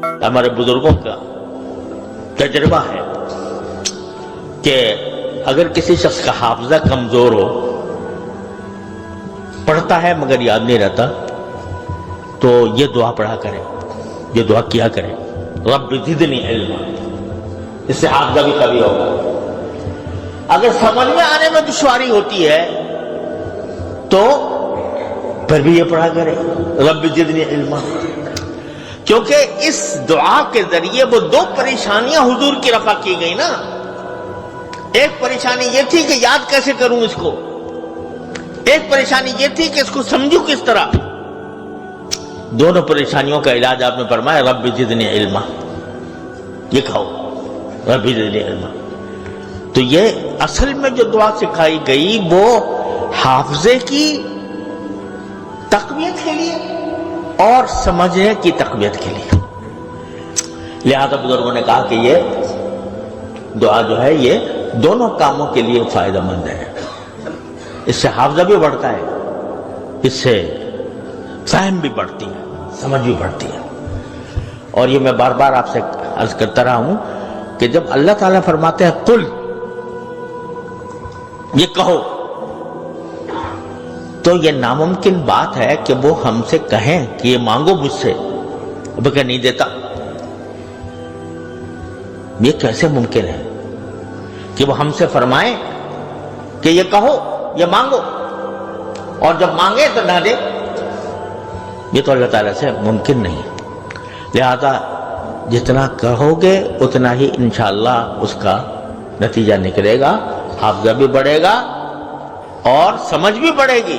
ہمارے بزرگوں کا تجربہ ہے کہ اگر کسی شخص کا حافظہ کمزور ہو، پڑھتا ہے مگر یاد نہیں رہتا، تو یہ دعا پڑھا کرے، یہ دعا کیا کرے، رب زدنی علما، اس سے حافظہ بھی قوی ہوگا۔ اگر سمجھ میں آنے میں دشواری ہوتی ہے تو پھر بھی یہ پڑھا کرے، رب زدنی علما، کیونکہ اس دعا کے ذریعے وہ دو پریشانیاں حضور کی رفع کی گئی نا۔ ایک پریشانی یہ تھی کہ یاد کیسے کروں اس کو، ایک پریشانی یہ تھی کہ اس کو سمجھوں کس طرح۔ دونوں پریشانیوں کا علاج آپ نے فرمایا رب زدنی علما، یہ کہو رب زدنی علما۔ تو یہ اصل میں جو دعا سکھائی گئی وہ حافظے کی تقویت کے لیے اور سمجھنے کی تقویت کے لیے، لہذا بزرگوں نے کہا کہ یہ دعا جو ہے یہ دونوں کاموں کے لیے فائدہ مند ہے۔ اس سے حافظہ بھی بڑھتا ہے، اس سے فہم بھی بڑھتی ہے، سمجھ بھی بڑھتی ہے۔ اور یہ میں بار بار آپ سے عرض کرتا رہا ہوں کہ جب اللہ تعالیٰ فرماتے ہیں قل، یہ کہو، تو یہ ناممکن بات ہے کہ وہ ہم سے کہیں کہ یہ مانگو مجھ سے، وہ کہ نہیں دیتا۔ یہ کیسے ممکن ہے کہ وہ ہم سے فرمائیں کہ یہ کہو، یہ مانگو، اور جب مانگے تو نہ دے؟ یہ تو اللہ تعالیٰ سے ممکن نہیں ہے۔ لہذا جتنا کہو گے اتنا ہی انشاءاللہ اس کا نتیجہ نکلے گا، حافظہ بھی بڑھے گا اور سمجھ بھی بڑھے گی۔